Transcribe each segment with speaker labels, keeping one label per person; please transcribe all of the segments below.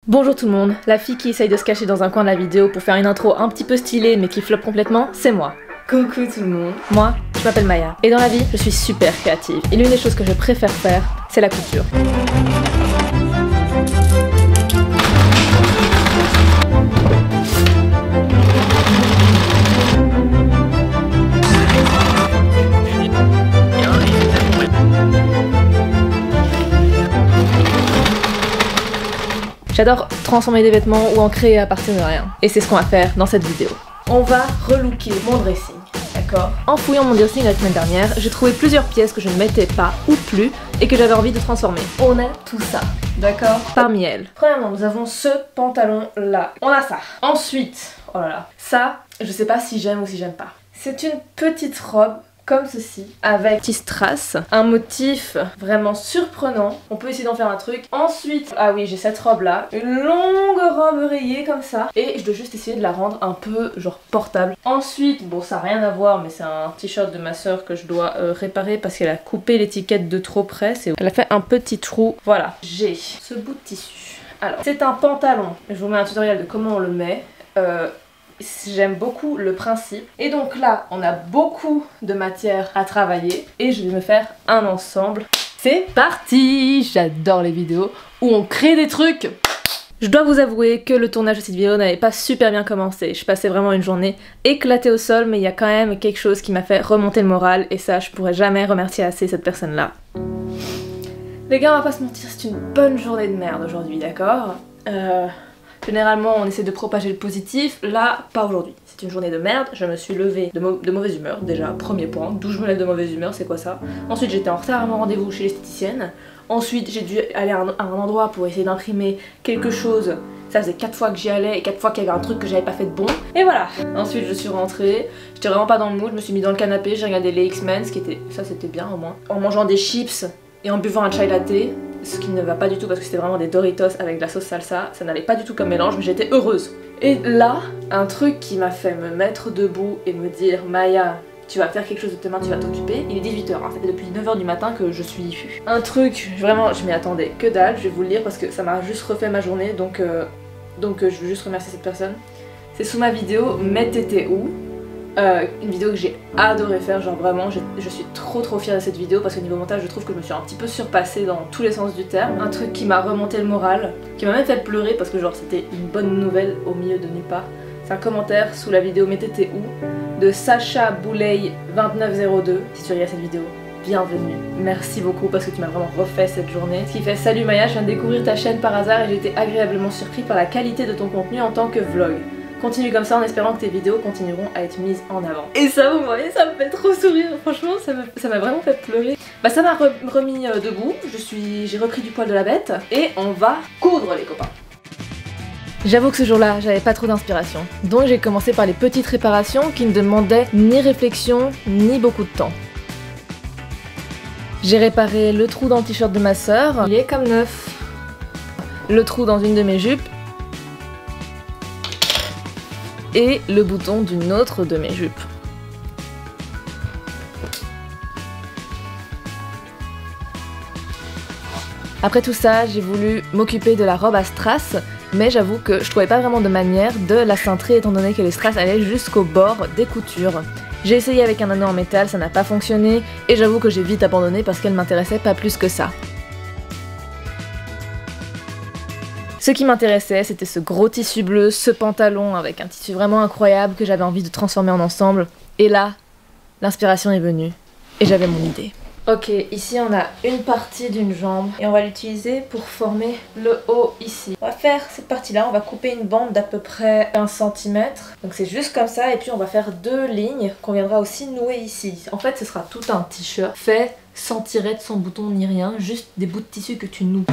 Speaker 1: Bonjour tout le monde, la fille qui essaye de se cacher dans un coin de la vidéo pour faire une intro un petit peu stylée mais qui floppe complètement, c'est moi.
Speaker 2: Coucou tout le monde.
Speaker 1: Moi, je m'appelle Maya, et dans la vie, je suis super créative, et l'une des choses que je préfère faire, c'est la couture. J'adore transformer des vêtements ou en créer à partir de rien. Et c'est ce qu'on va faire dans cette vidéo. On va relooker mon dressing, d'accord? En fouillant mon dressing la semaine dernière, j'ai trouvé plusieurs pièces que je ne mettais pas ou plus et que j'avais envie de transformer. On a tout ça, d'accord? Parmi elles. Premièrement, nous avons ce pantalon là. On a ça. Ensuite, oh là là, ça, je sais pas si j'aime ou si j'aime pas. C'est une petite robe comme ceci, avec petit strass, un motif vraiment surprenant. On peut essayer d'en faire un truc. Ensuite, ah oui, j'ai cette robe là, une longue robe rayée comme ça, et je dois juste essayer de la rendre un peu genre portable. Ensuite, bon ça n'a rien à voir, mais c'est un t-shirt de ma soeur que je dois réparer parce qu'elle a coupé l'étiquette de trop près. Elle a fait un petit trou. Voilà, j'ai ce bout de tissu. Alors, c'est un pantalon. Je vous mets un tutoriel de comment on le met. J'aime beaucoup le principe. Et donc là, on a beaucoup de matière à travailler et je vais me faire un ensemble. C'est parti! J'adore les vidéos où on crée des trucs. Je dois vous avouer que le tournage de cette vidéo n'avait pas super bien commencé. Je passais vraiment une journée éclatée au sol, mais il y a quand même quelque chose qui m'a fait remonter le moral et ça, je pourrais jamais remercier assez cette personne-là. Les gars, on va pas se mentir, c'est une bonne journée de merde aujourd'hui, d'accord? Généralement on essaie de propager le positif, là pas aujourd'hui. C'est une journée de merde, je me suis levée de mauvaise humeur, déjà premier point, d'où je me lève de mauvaise humeur, c'est quoi ça? Ensuite j'étais en retard à mon rendez-vous chez l'esthéticienne, ensuite j'ai dû aller à un endroit pour essayer d'imprimer quelque chose, ça faisait 4 fois que j'y allais et 4 fois qu'il y avait un truc que j'avais pas fait de bon, et voilà. Ensuite je suis rentrée, j'étais vraiment pas dans le mood, je me suis mis dans le canapé, j'ai regardé les X-Men, ça c'était bien au moins, en mangeant des chips et en buvant un chai latte. Ce qui ne va pas du tout parce que c'était vraiment des Doritos avec de la sauce salsa, ça n'allait pas du tout comme mélange mais j'étais heureuse. Et là, un truc qui m'a fait me mettre debout et me dire Maya, tu vas faire quelque chose de tes mains, tu vas t'occuper. Il est 18h, hein, ça fait depuis 9h du matin que je suis diffus. Un truc, vraiment je m'y attendais que dalle, je vais vous le lire parce que ça m'a juste refait ma journée donc je veux juste remercier cette personne. C'est sous ma vidéo Mais t'étais où? Une vidéo que j'ai adoré faire, genre vraiment je suis trop fière de cette vidéo parce que niveau montage je trouve que je me suis un petit peu surpassée dans tous les sens du terme. Un truc qui m'a remonté le moral, qui m'a même fait pleurer parce que genre c'était une bonne nouvelle au milieu de nulle part. C'est un commentaire sous la vidéo Mais t'étais où? De Sacha Boulay 2902. Si tu regardes cette vidéo, bienvenue, merci beaucoup parce que tu m'as vraiment refait cette journée. Ce qui fait salut Maya, je viens de découvrir ta chaîne par hasard et j'ai été agréablement surpris par la qualité de ton contenu en tant que vlog. Continue comme ça en espérant que tes vidéos continueront à être mises en avant. Et ça, vous voyez, ça me fait trop sourire, franchement, ça m'a vraiment fait pleurer. Bah ça m'a remis debout, j'ai repris du poil de la bête, et on va coudre les copains. J'avoue que ce jour-là, j'avais pas trop d'inspiration, donc j'ai commencé par les petites réparations qui ne demandaient ni réflexion, ni beaucoup de temps. J'ai réparé le trou dans le t-shirt de ma soeur, il est comme neuf. Le trou dans une de mes jupes, et le bouton d'une autre de mes jupes. Après tout ça, j'ai voulu m'occuper de la robe à strass, mais j'avoue que je trouvais pas vraiment de manière de la cintrer étant donné que les strass allaient jusqu'au bord des coutures. J'ai essayé avec un anneau en métal, ça n'a pas fonctionné, et j'avoue que j'ai vite abandonné parce qu'elle m'intéressait pas plus que ça. Ce qui m'intéressait, c'était ce gros tissu bleu, ce pantalon avec un tissu vraiment incroyable que j'avais envie de transformer en ensemble. Et là, l'inspiration est venue et j'avais mon idée. Ok, ici on a une partie d'une jambe et on va l'utiliser pour former le haut ici. On va faire cette partie-là, on va couper une bande d'à peu près 1 cm. Donc c'est juste comme ça et puis on va faire 2 lignes qu'on viendra aussi nouer ici. En fait, ce sera tout un t-shirt fait sans tirette, sans bouton ni rien, juste des bouts de tissu que tu noues.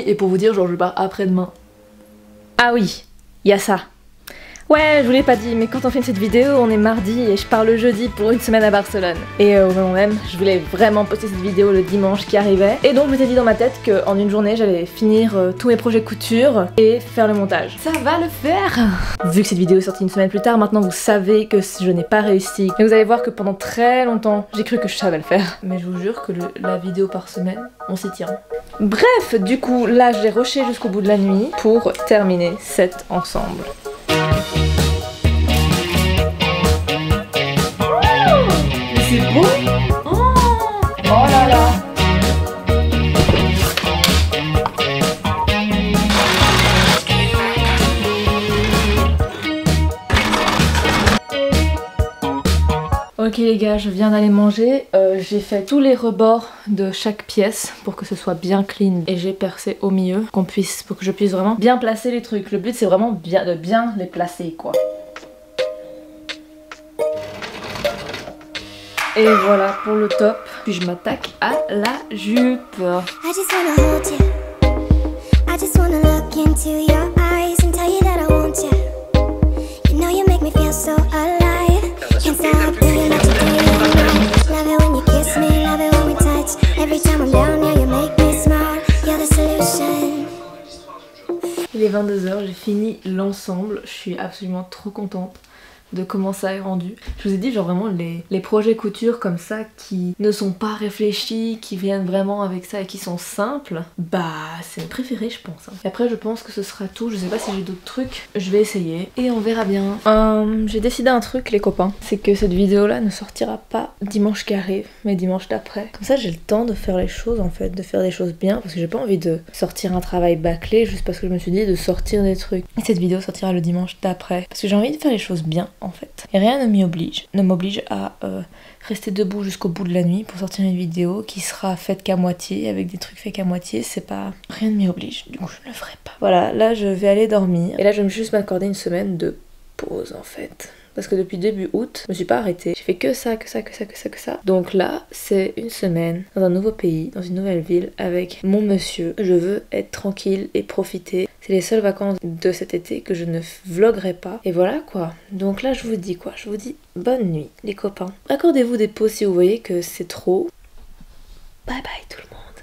Speaker 1: Et pour vous dire, genre je pars après-demain. Ah oui, il y a ça. Ouais, je vous l'ai pas dit, mais quand on filme cette vidéo, on est mardi et je pars le jeudi pour une semaine à Barcelone. Et au moment même, je voulais vraiment poster cette vidéo le dimanche qui arrivait. Et donc je m'étais dit dans ma tête qu'en une journée, j'allais finir tous mes projets couture et faire le montage. Ça va le faire! Vu que cette vidéo est sortie une semaine plus tard, maintenant vous savez que je n'ai pas réussi. Mais vous allez voir que pendant très longtemps, j'ai cru que je savais le faire. Mais je vous jure que la vidéo par semaine, on s'y tient. Bref, du coup, là j'ai rushé jusqu'au bout de la nuit pour terminer cet ensemble. C'est beau! Oh là là! Ok les gars, je viens d'aller manger, j'ai fait tous les rebords de chaque pièce pour que ce soit bien clean et j'ai percé au milieu pour que je puisse vraiment bien placer les trucs. Le but c'est vraiment de bien les placer quoi. Et voilà pour le top, puis je m'attaque à la jupe. Il est 22h, j'ai fini l'ensemble, je suis absolument trop contente de comment ça est rendu. Je vous ai dit genre vraiment les projets couture comme ça qui ne sont pas réfléchis, qui viennent vraiment avec ça et qui sont simples, bah c'est mes préférés je pense. Et après je pense que ce sera tout, je sais pas si j'ai d'autres trucs, je vais essayer et on verra bien. J'ai décidé un truc les copains, c'est que cette vidéo là ne sortira pas dimanche qui arrive, mais dimanche d'après. Comme ça j'ai le temps de faire les choses en fait, de faire des choses bien, parce que j'ai pas envie de sortir un travail bâclé juste parce que je me suis dit de sortir des trucs. Et cette vidéo sortira le dimanche d'après, parce que j'ai envie de faire les choses bien en fait. Et rien ne m'oblige à rester debout jusqu'au bout de la nuit pour sortir une vidéo qui sera faite qu'à moitié, avec des trucs faits qu'à moitié, c'est pas... Rien ne m'y oblige, du coup je ne le ferai pas. Voilà, là je vais aller dormir, et là je vais juste m'accorder une semaine de pause en fait. Parce que depuis début août, je me suis pas arrêtée. J'ai fait que ça. Donc là, c'est une semaine dans un nouveau pays, dans une nouvelle ville, avec mon monsieur. Je veux être tranquille et profiter. C'est les seules vacances de cet été que je ne vloguerai pas. Et voilà quoi. Donc là, je vous dis quoi? Je vous dis bonne nuit, les copains. Accordez-vous des pauses si vous voyez que c'est trop. Bye bye tout le monde.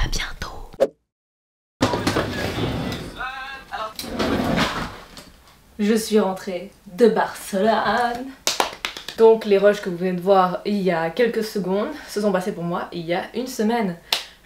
Speaker 1: À bientôt. Je suis rentrée de Barcelone. Donc les rushs que vous venez de voir il y a quelques secondes se sont passés pour moi il y a une semaine.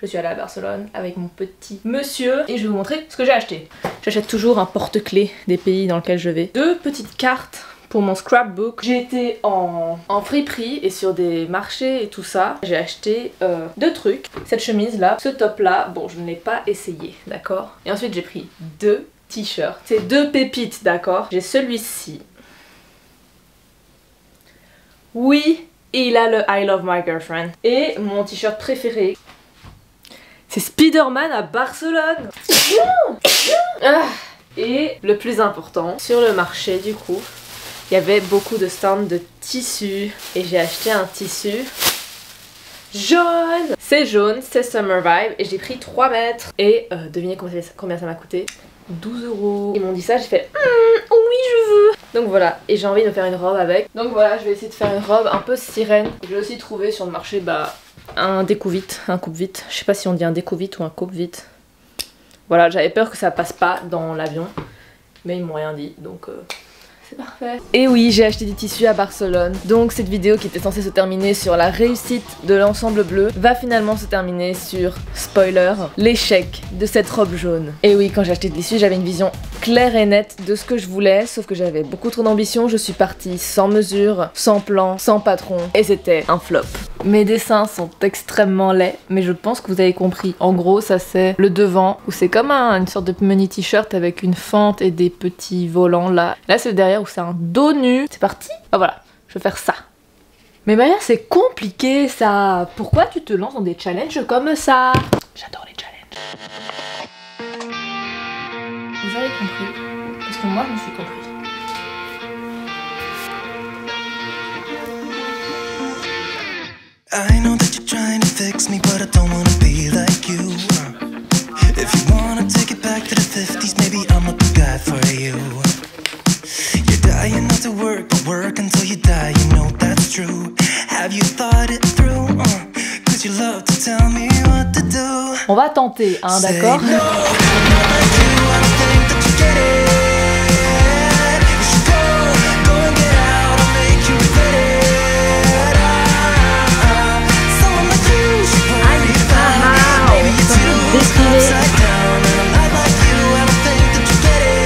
Speaker 1: Je suis allée à Barcelone avec mon petit monsieur et je vais vous montrer ce que j'ai acheté. J'achète toujours un porte-clés des pays dans lesquels je vais. 2 petites cartes pour mon scrapbook. J'ai été en friperie et sur des marchés et tout ça. J'ai acheté 2 trucs. Cette chemise là, ce top là, bon je ne l'ai pas essayé, d'accord. Et ensuite j'ai pris 2 t-shirt. C'est 2 pépites, d'accord. J'ai celui-ci. Oui, il a le I love my girlfriend. Et mon t-shirt préféré, c'est Spider-Man à Barcelone. Et le plus important, sur le marché du coup, il y avait beaucoup de stands de tissus. Et j'ai acheté un tissu jaune. C'est jaune, c'est Summer Vibe. Et j'ai pris 3 mètres. Et devinez combien ça m'a coûté? 12 €. Ils m'ont dit ça, j'ai fait oui je veux. Donc voilà, et j'ai envie de me faire une robe avec. Donc voilà, je vais essayer de faire une robe un peu sirène. J'ai aussi trouvé sur le marché un découvite, un coupe-vite. Je sais pas si on dit un découvite ou un coupe-vite. Voilà, j'avais peur que ça passe pas dans l'avion, mais ils m'ont rien dit, donc c'est parfait. Et oui, j'ai acheté des tissus à Barcelone. Donc cette vidéo qui était censée se terminer sur la réussite de l'ensemble bleu va finalement se terminer sur, spoiler, l'échec de cette robe jaune. Et oui, quand j'ai acheté des tissus, j'avais une vision claire et nette de ce que je voulais, sauf que j'avais beaucoup trop d'ambition. Je suis partie sans mesure, sans plan, sans patron, et c'était un flop. Mes dessins sont extrêmement laids, mais je pense que vous avez compris. En gros, ça c'est le devant, où c'est comme une sorte de mini t-shirt avec une fente et des petits volants là. Là c'est le derrière où c'est un dos nu. C'est parti. Ah voilà, je vais faire ça. Mais Maya, c'est compliqué ça. Pourquoi tu te lances dans des challenges comme ça? J'adore les challenges. Vous avez compris? Parce que moi je me suis compris.
Speaker 2: I know that you're trying to fix me, but I don't wanna be like you. If you wanna take it back to the 50s, maybe I'm not the guy for you. you not to work, but work until you die, you know that's true. Have you thought it through? Could you love to tell me what to do?
Speaker 1: On va tenter, hein, d'accord?
Speaker 2: Say no, not like you, I don't think that you get it. You should go and get out, I'll make you regret it. Someone like you should worry about it. Maybe you do, upside down, and I'm not like you, I don't think that you get it.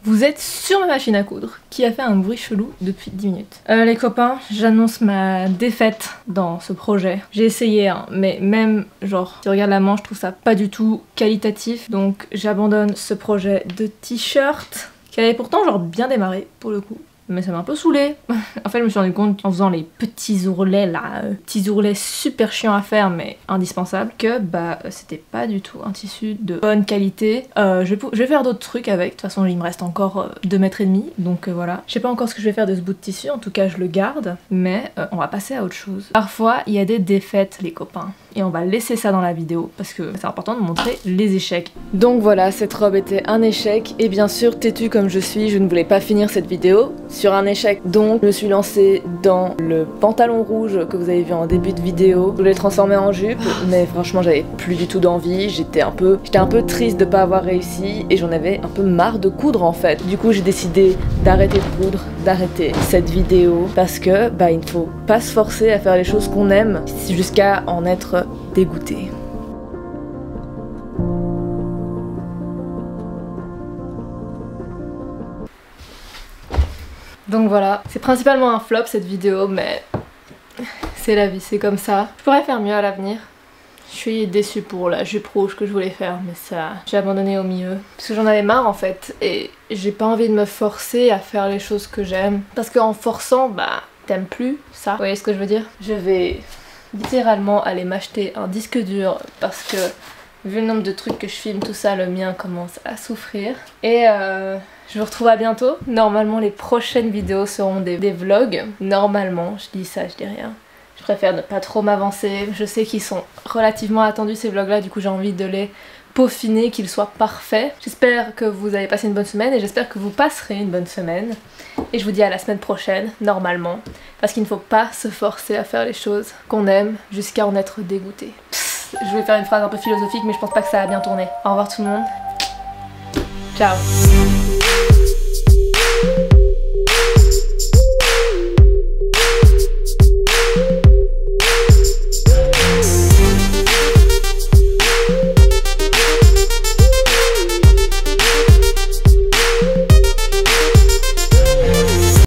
Speaker 1: Vous êtes sur ma machine à coudre qui a fait un bruit chelou depuis 10 minutes. Les copains, j'annonce ma défaite dans ce projet. J'ai essayé, hein, mais même genre, si tu regardes la manche, je trouve ça pas du tout qualitatif. Donc j'abandonne ce projet de t-shirt qui avait pourtant genre bien démarré pour le coup. Mais ça m'a un peu saoulée. En fait, je me suis rendu compte en faisant les petits ourlets là, petits ourlets super chiants à faire mais indispensables, que bah c'était pas du tout un tissu de bonne qualité. Je vais faire d'autres trucs avec, de toute façon il me reste encore 2 mètres et demi, donc voilà. Je sais pas encore ce que je vais faire de ce bout de tissu, en tout cas je le garde, mais on va passer à autre chose. Parfois il y a des défaites les copains, et on va laisser ça dans la vidéo parce que c'est important de montrer les échecs. Donc voilà, cette robe était un échec, et bien sûr têtue comme je suis, je ne voulais pas finir cette vidéo sur un échec. Donc je me suis lancée dans le pantalon rouge que vous avez vu en début de vidéo. Je voulais le transformer en jupe, mais franchement j'avais plus du tout d'envie, j'étais un peu triste de pas avoir réussi et j'en avais un peu marre de coudre en fait. Du coup j'ai décidé d'arrêter de coudre, d'arrêter cette vidéo parce que bah il ne faut pas se forcer à faire les choses qu'on aime jusqu'à en être dégoûté. Donc voilà, c'est principalement un flop cette vidéo, mais c'est la vie, c'est comme ça. Je pourrais faire mieux à l'avenir. Je suis déçue pour la jupe rouge que je voulais faire, mais ça, j'ai abandonné au milieu. Parce que j'en avais marre en fait, et j'ai pas envie de me forcer à faire les choses que j'aime. Parce qu'en forçant, bah, t'aimes plus ça. Vous voyez ce que je veux dire? Je vais littéralement aller m'acheter un disque dur parce que vu le nombre de trucs que je filme, tout ça, le mien commence à souffrir. Et je vous retrouve à bientôt. Normalement les prochaines vidéos seront des vlogs. Normalement, je dis ça, je dis rien. Je préfère ne pas trop m'avancer. Je sais qu'ils sont relativement attendus ces vlogs là, du coup j'ai envie de les peaufiner, qu'ils soient parfaits. J'espère que vous avez passé une bonne semaine et j'espère que vous passerez une bonne semaine. Et je vous dis à la semaine prochaine, normalement. Parce qu'il ne faut pas se forcer à faire les choses qu'on aime jusqu'à en être dégoûté. Je vais faire une phrase un peu philosophique mais je pense pas que ça a bien tourné. Au revoir tout le monde. Ciao.